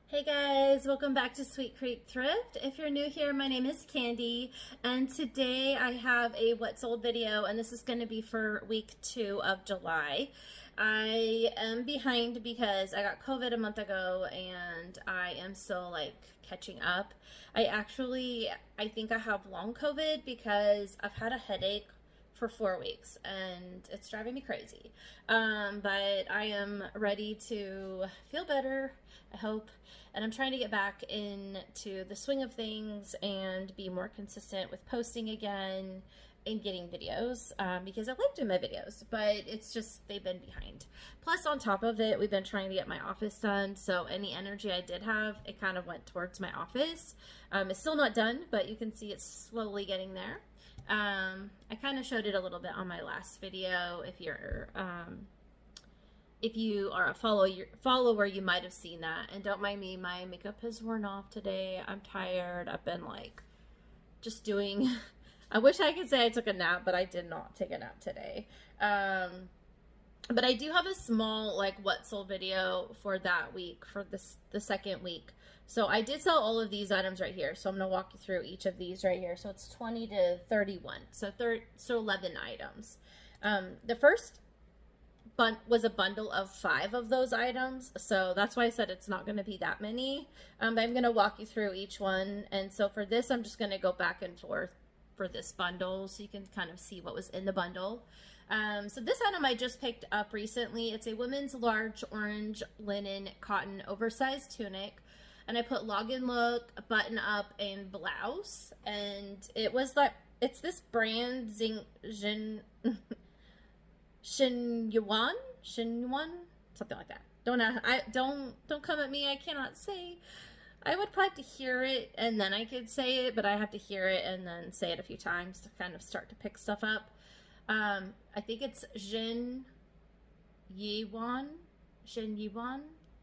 Hey guys, welcome back to Sweet Creek Thrift. If you're new here, my name is Candy, and today I have a what sold video, and this is going to be for week 2 of July. I am behind because I got COVID a month ago, and I am still like catching up. I think I have long COVID because I've had a headache for 4 weeks and it's driving me crazy. But I am ready to feel better, I hope, and I'm trying to get back into the swing of things and be more consistent with posting again and getting videos because I like doing my videos, but it's just they've been behind. Plus, on top of it, we've been trying to get my office done, so any energy I did have, it kind of went towards my office. It's still not done, but you can see it's slowly getting there. I kind of showed it a little bit on my last video. If you are a follower, you might have seen that. And don't mind me, my makeup has worn off today. I'm tired. I've been like just doing. I wish I could say I took a nap, but I did not take a nap today. But I do have a small like what sold video for that week, for the second week. So I did sell all of these items right here. So I'm going to walk you through each of these right here. So it's 20 to 31. So 11 items. The first was a bundle of 5 of those items. So that's why I said it's not going to be that many. But I'm going to walk you through each one. And so for this, I'm just going to go back and forth for this bundle so you can kind of see what was in the bundle. So this item I just picked up recently. It's a women's large orange linen cotton oversized tunic. And I put login look, button up, and blouse. And it was like, it's this brand, Xinyuan, something like that. Don't come at me. I cannot say. I would probably have to hear it and then I could say it, but I have to hear it and then say it a few times to kind of start to pick stuff up. I think it's Xinyuan,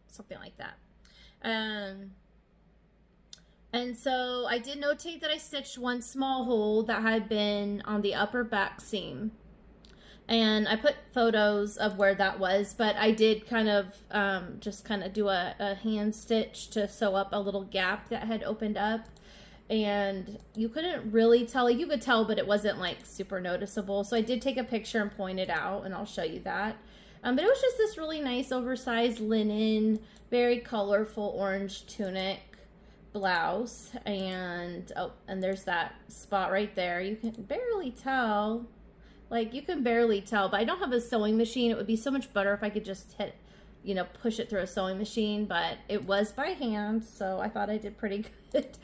something like that. And so I did notate that I stitched one small hole that had been on the upper back seam. And I put photos of where that was, but I did kind of just kind of do a hand stitch to sew up a little gap that had opened up. And you couldn't really tell, you could tell, but it wasn't like super noticeable. So I did take a picture and point it out, and I'll show you that. But it was just this really nice oversized linen, very colorful orange tunic blouse. And there's that spot right there. You can barely tell. Like, you can barely tell, but I don't have a sewing machine. It would be so much better if I could just push it through a sewing machine, but it was by hand, so I thought I did pretty good.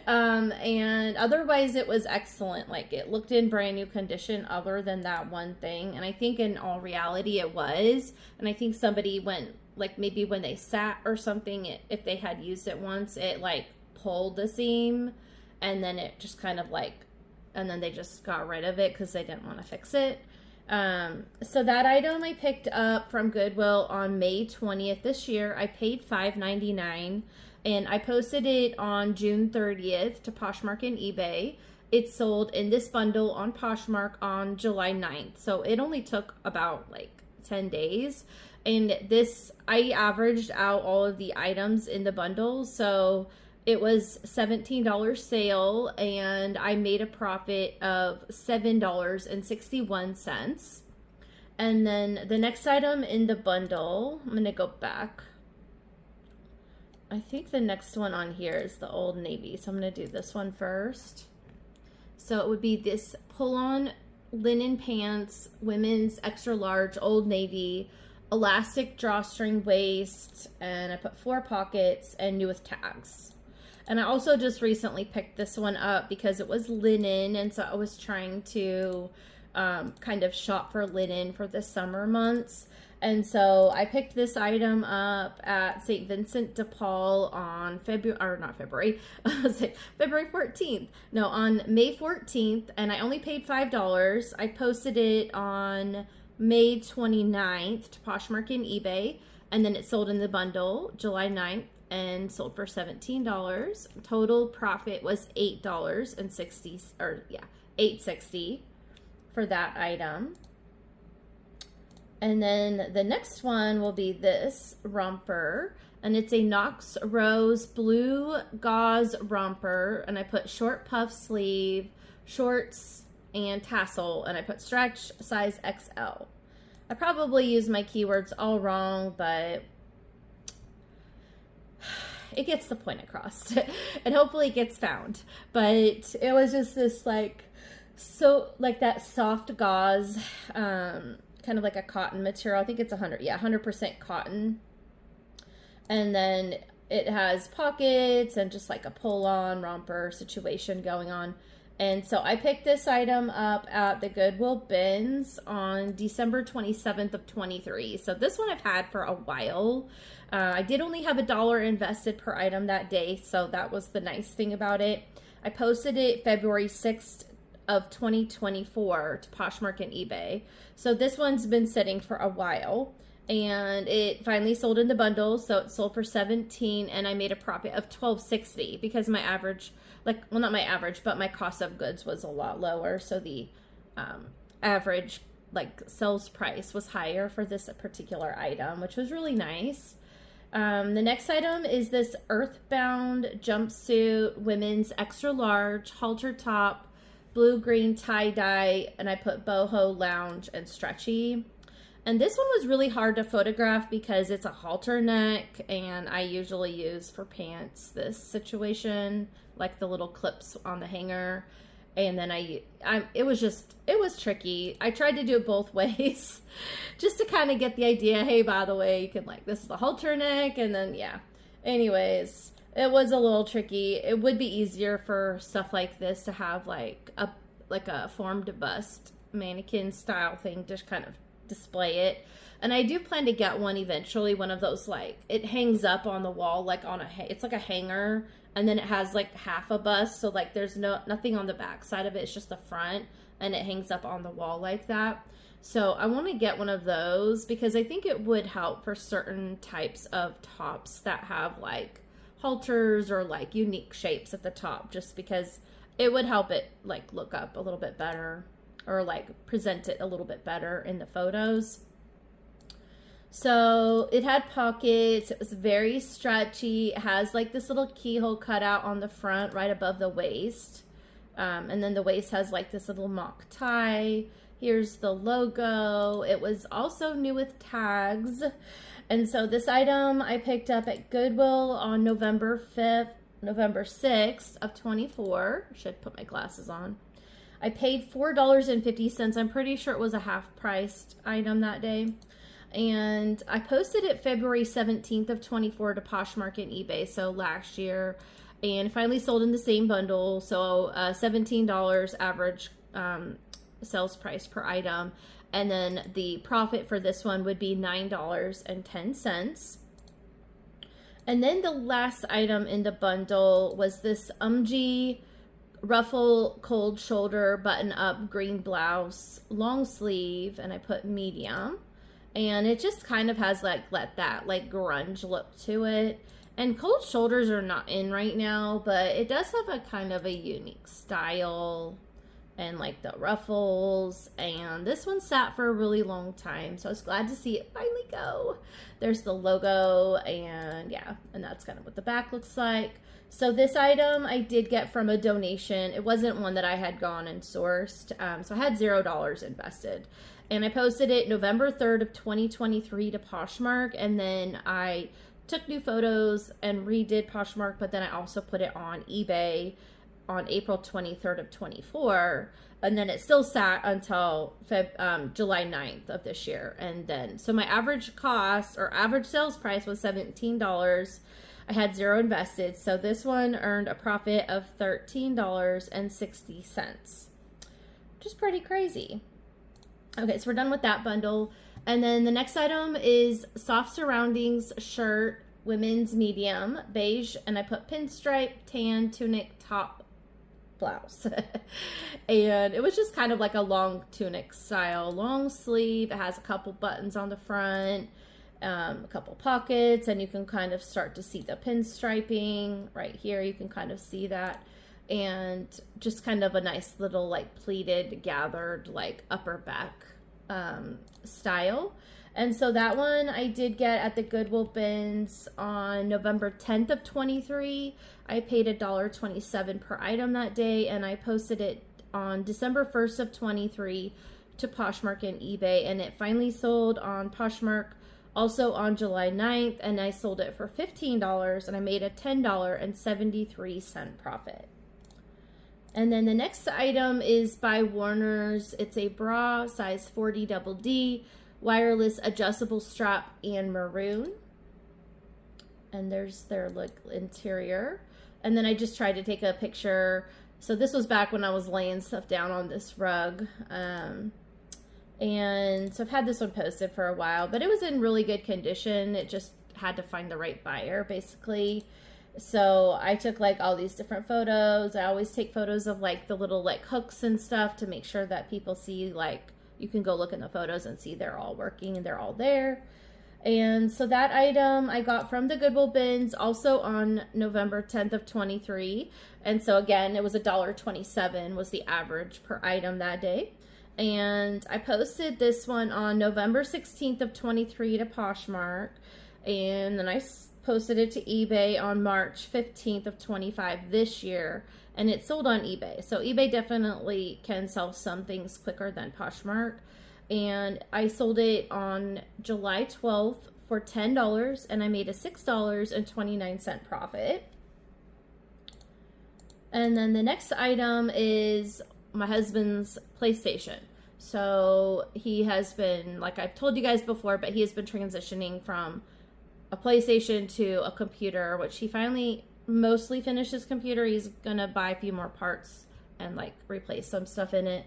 And otherwise it was excellent. Like, it looked in brand new condition other than that one thing, and I think in all reality it was. And I think somebody went, like, maybe when they sat or something, if they had used it once, it like pulled the seam, and then it just kind of like, and then they just got rid of it because they didn't want to fix it. So that item I picked up from Goodwill on May 20th this year. I paid $5.99, and I posted it on June 30th to Poshmark and eBay. It sold in this bundle on Poshmark on July 9th. So it only took about like 10 days. And this, I averaged out all of the items in the bundle. So it was $17 sale, and I made a profit of $7.61. And then the next item in the bundle, I'm going to go back. I think the next one on here is the Old Navy, so I'm going to do this one first. So it would be this pull-on linen pants, women's extra large Old Navy, elastic drawstring waist, and I put 4 pockets and new with tags. And I also just recently picked this one up because it was linen, and so I was trying to kind of shop for linen for the summer months. And so I picked this item up at St. Vincent de Paul on February 14th. No, on May 14th, and I only paid $5. I posted it on May 29th to Poshmark and eBay, and then it sold in the bundle July 9th. And sold for $17. Total profit was $8.60 for that item. And then the next one will be this romper, and it's a Knox Rose blue gauze romper, and I put short puff sleeve, shorts, and tassel, and I put stretch size XL. I probably used my keywords all wrong, but it gets the point across and hopefully it gets found. But it was just this like, so like that soft gauze, kind of like a cotton material. I think it's 100% cotton. And then it has pockets and just like a pull-on romper situation going on. And so I picked this item up at the Goodwill bins on December 27th of 23. So this one I've had for a while. I did only have $1 invested per item that day, so that was the nice thing about it. I posted it February 6th of 2024 to Poshmark and eBay. So this one's been sitting for a while, and it finally sold in the bundle. So it sold for $17, and I made a profit of $12.60 because my average, like, well, not my average, but my cost of goods was a lot lower. So the average like sales price was higher for this particular item, which was really nice. The next item is this Earthbound jumpsuit, women's extra large, halter top, blue-green tie-dye, and I put boho, lounge, and stretchy. And this one was really hard to photograph because it's a halter neck, and I usually use for pants this situation, like the little clips on the hanger. And then it was tricky. I tried to do it both ways just to kind of get the idea. Hey, by the way, you can like, this is the halter neck. And then, yeah, anyways, it was a little tricky. It would be easier for stuff like this to have like a formed bust mannequin style thing to kind of display it. And I do plan to get one eventually, one of those, like, it hangs up on the wall, like on it's like a hanger, and then it has like half a bust, so like there's nothing on the back side of it, it's just the front, and it hangs up on the wall like that. So I want to get one of those because I think it would help for certain types of tops that have like halters or like unique shapes at the top, just because it would help it like look up a little bit better or like present it a little bit better in the photos. So it had pockets, it was very stretchy, it has like this little keyhole cutout on the front right above the waist, and then the waist has like this little mock tie. Here's the logo. It was also new with tags. And so this item I picked up at Goodwill on November 6th of 24. Should put my glasses on. I paid $4.50. I'm pretty sure it was a half-priced item that day. And I posted it February 17th of 24 to Poshmark and eBay, so last year, and finally sold in the same bundle. So $17 average sales price per item, and then the profit for this one would be $9.10. And then the last item in the bundle was this ruffle cold shoulder button up green blouse, long sleeve, and I put medium. And it just kind of has like that like grunge look to it. And cold shoulders are not in right now, but it does have a kind of a unique style and like the ruffles. And this one sat for a really long time, so I was glad to see it finally go. There's the logo, and yeah, and that's kind of what the back looks like. So this item I did get from a donation. It wasn't one that I had gone and sourced, so I had $0 invested. And I posted it November 3rd of 2023 to Poshmark, and then I took new photos and redid Poshmark, but then I also put it on eBay on April 23rd of 24, and then it still sat until July 9th of this year. And then, so my average cost or average sales price was $17. I had $0 invested, so this one earned a profit of $13.60, which is pretty crazy. Okay, so we're done with that bundle. And then the next item is Soft Surroundings shirt, women's medium, beige, and I put pinstripe, tan, tunic, top, blouse. And it was just kind of like a long tunic style, long sleeve. It has a couple buttons on the front, a couple pockets, and you can kind of start to see the pinstriping right here. You can kind of see that. And just kind of a nice little like pleated gathered like upper back style. And so that one I did get at the Goodwill bins on November 10th of 23. I paid $1.27 per item that day, and I posted it on December 1st of 23 to Poshmark and eBay, and it finally sold on Poshmark also on July 9th, and I sold it for $15, and I made a $10.73 profit. And then the next item is by Warner's. It's a bra, size 40 double D, wireless adjustable strap, and maroon. And there's their like interior. And then I just tried to take a picture. So this was back when I was laying stuff down on this rug. And so I've had this one posted for a while, but it was in really good condition. It just had to find the right buyer, basically. So I took like all these different photos. I always take photos of like the little like hooks and stuff to make sure that people see, like, you can go look in the photos and see they're all working and they're all there. And so that item I got from the Goodwill bins also on November 10th of 23. And so again, it was $1.27 was the average per item that day. And I posted this one on November 16th of 23 to Poshmark. And then I posted it to eBay on March 15th of 25 this year, and it sold on eBay. So eBay definitely can sell some things quicker than Poshmark. And I sold it on July 12th for $10, and I made a $6.29 profit. And then the next item is my husband's PlayStation. So he has been, like I've told you guys before, but he has been transitioning from a PlayStation to a computer, which he finally mostly finished his computer. He's gonna buy a few more parts and like replace some stuff in it.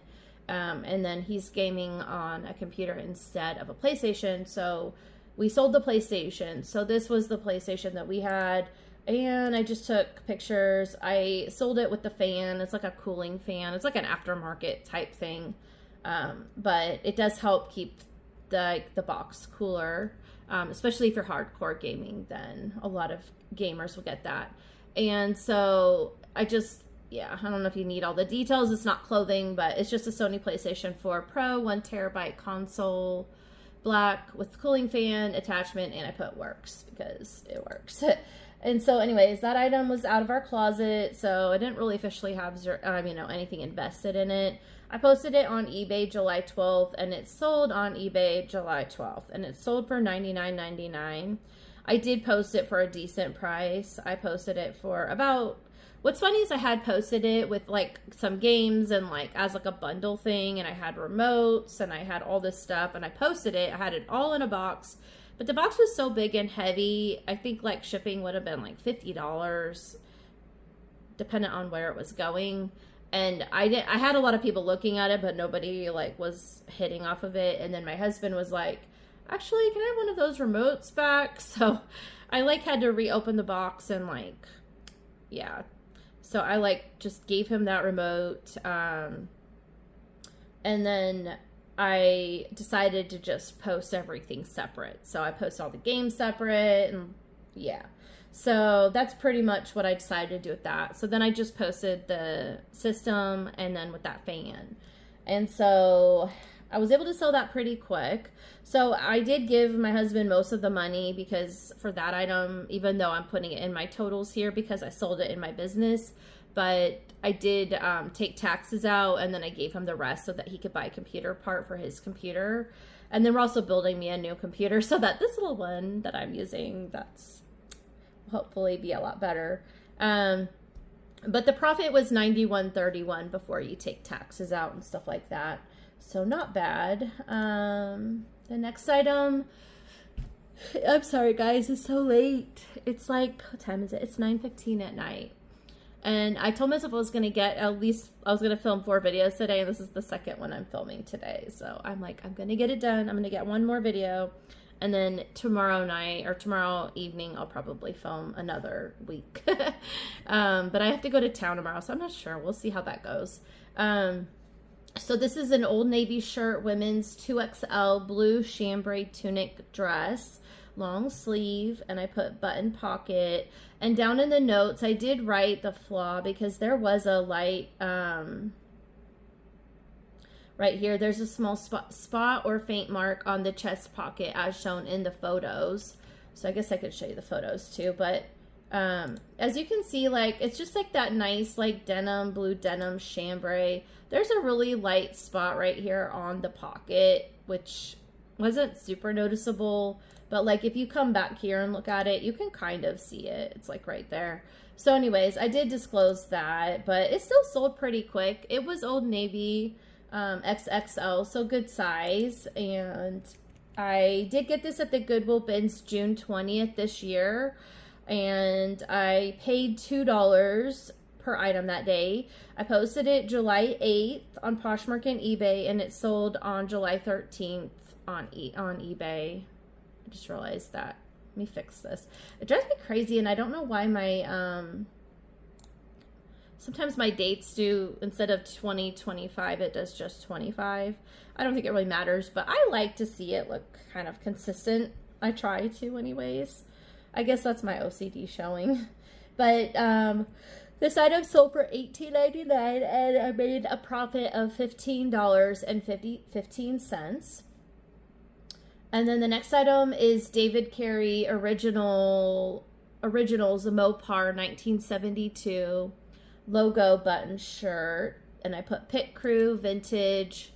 And then he's gaming on a computer instead of a PlayStation. So we sold the PlayStation. So this was the PlayStation that we had. And I just took pictures. I sold it with the fan. It's like a cooling fan. It's like an aftermarket type thing. But it does help keep the box cooler. Especially if you're hardcore gaming, then a lot of gamers will get that. And so I don't know if you need all the details. It's not clothing, but it's just a Sony PlayStation 4 Pro, 1 terabyte console, black with cooling fan attachment, and I put works because it works. And so anyways, that item was out of our closet, so I didn't really officially have anything invested in it. I posted it on eBay July 12th, and it sold on eBay July 12th, and it sold for $99.99. I did post it for a decent price. I posted it for about, what's funny is I had posted it with like some games and like as like a bundle thing, and I had remotes and I had all this stuff, and I posted it. I had it all in a box, but the box was so big and heavy. I think like shipping would have been like $50, depending on where it was going. And I had a lot of people looking at it, but nobody like was hitting off of it. And then my husband was like, actually, can I have one of those remotes back? So I like had to reopen the box and like, yeah. So I like just gave him that remote. And then I decided to just post everything separate. So I post all the games separate, and yeah. So that's pretty much what I decided to do with that. So then I just posted the system and then with that fan. And so I was able to sell that pretty quick. So I did give my husband most of the money because for that item, even though I'm putting it in my totals here because I sold it in my business, but I did take taxes out, and then I gave him the rest so that he could buy a computer part for his computer. And then we're also building me a new computer so that this little one that I'm using, that's hopefully be a lot better. But the profit was $91.31 before you take taxes out and stuff like that. So not bad. The next item, I'm sorry guys, it's so late. It's like, what time is it? It's 9:15 at night. And I told myself I was going to get I was going to film 4 videos today, and this is the second one I'm filming today. So I'm like, I'm going to get it done. I'm going to get one more video. And then tomorrow night or tomorrow evening, I'll probably film another week. But I have to go to town tomorrow, so I'm not sure. We'll see how that goes. So this is an Old Navy shirt, women's 2XL blue chambray tunic dress, long sleeve, and I put button pocket. And down in the notes, I did write the flaw because there was a light, right here. There's a small spot or faint mark on the chest pocket as shown in the photos. So I guess I could show you the photos too, but as you can see, like, it's just like that nice, like, denim, blue denim chambray. There's a really light spot right here on the pocket, which wasn't super noticeable, but like if you come back here and look at it, you can kind of see it. It's like right there. So anyways, I did disclose that, but it still sold pretty quick. It was Old Navy XXL, so good size. And I did get this at the Goodwill bins June 20th this year, and I paid $2 per item that day. I posted it July 8th on Poshmark and eBay, and it sold on July 13th on eBay. I just realized that. Let me fix this. It drives me crazy, and I don't know why my sometimes my dates do, instead of 2025, it does just 25. I don't think it really matters, but I like to see it look kind of consistent. I try to anyways. I guess that's my OCD showing. But this item sold for $18.99, and I made a profit of $15.15. And then the next item is David Carey Originals Mopar 1972 logo button shirt. And I put Pit Crew Vintage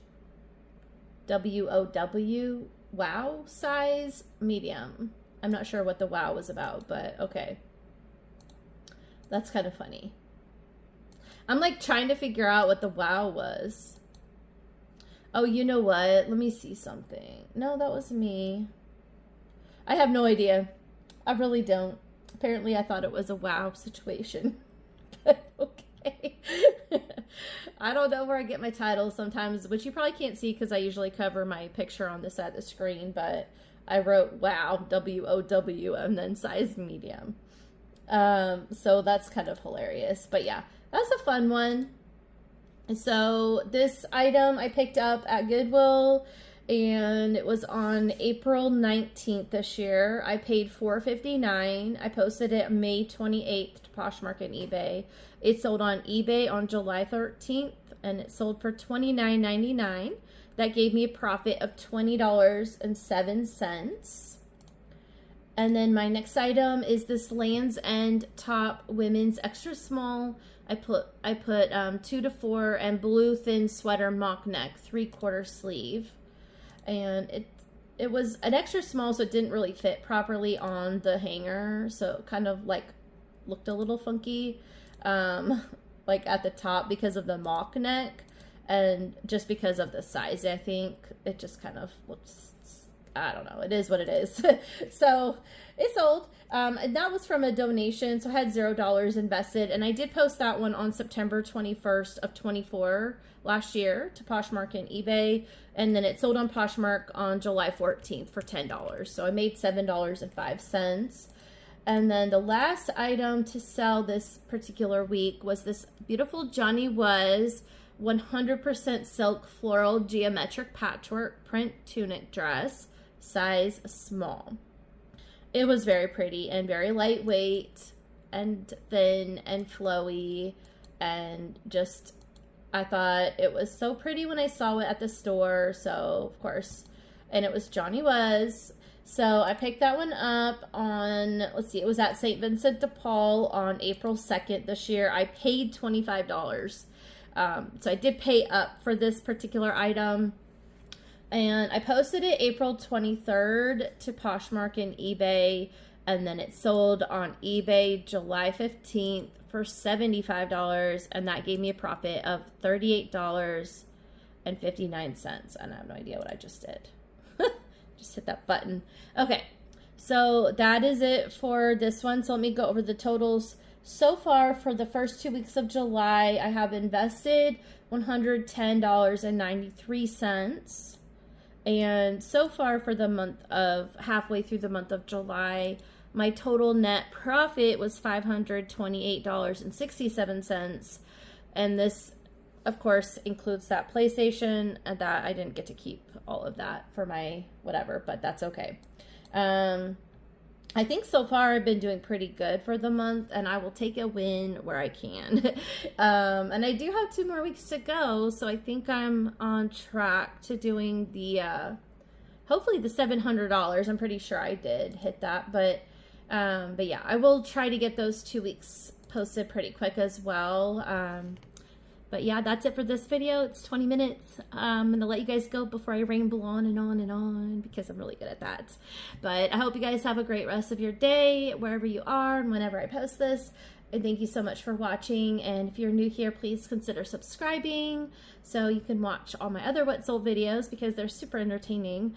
WOW wow size medium. I'm not sure what the wow was about, but okay. That's kind of funny. I'm like trying to figure out what the wow was. Oh, you know what? Let me see something. No, that was me. I have no idea. I really don't. Apparently, I thought it was a wow situation. But okay. I don't know where I get my titles sometimes, which you probably can't see because I usually cover my picture on this side of the screen, but I wrote wow, W-O-W, and then size medium. So that's kind of hilarious. But yeah, that's a fun one. So this item I picked up at Goodwill, and it was on April 19th this year. I paid $4.59. I posted it May 28th to Poshmark and eBay. It sold on eBay on July 13th, and it sold for $29.99. That gave me a profit of $20.07. And then my next item is this Land's End top women's extra small. I put 2 to 4 and blue thin sweater mock neck 3/4 sleeve, and it was an extra small, so it didn't really fit properly on the hanger, so it kind of like looked a little funky, like at the top because of the mock neck, and just because of the size, I think it just kind of looks, I don't know, it is what it is. So it sold. And that was from a donation, so I had $0 invested, and I did post that one on September 21st of 24 last year to Poshmark and eBay, and then it sold on Poshmark on July 14th for $10. So I made $7.05. And then the last item to sell this particular week was this beautiful Johnny Was 100% silk floral geometric patchwork print tunic dress, size small. It was very pretty and very lightweight and thin and flowy, and just, I thought it was so pretty when I saw it at the store, so of course, and it was Johnny Was. So I picked that one up on, let's see, it was at St. Vincent de Paul on April 2nd this year. I paid $25. So I did pay up for this particular item. And I posted it April 23rd to Poshmark and eBay, and then it sold on eBay July 15th for $75, and that gave me a profit of $38.59. And I have no idea what I just did. Just hit that button. Okay, so that is it for this one. So let me go over the totals. So far, for the first 2 weeks of July, I have invested $110.93. And so far for the month of, halfway through the month of July, my total net profit was $528.67. And this, of course, includes that PlayStation, and that I didn't get to keep all of that for my whatever, but that's okay. I I think so far I've been doing pretty good for the month, and I will take a win where I can. And I do have 2 more weeks to go, so I think I'm on track to doing the, hopefully the $700. I'm pretty sure I did hit that, but yeah, I will try to get those 2 weeks posted pretty quick as well. But yeah, that's it for this video. It's 20 minutes. I'm going to let you guys go before I ramble on and on and on, because I'm really good at that. But I hope you guys have a great rest of your day, wherever you are and whenever I post this. And thank you so much for watching. And if you're new here, please consider subscribing so you can watch all my other What Sold videos, because they're super entertaining.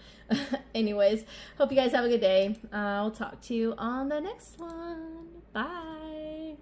Anyways, hope you guys have a good day. I'll talk to you on the next one. Bye.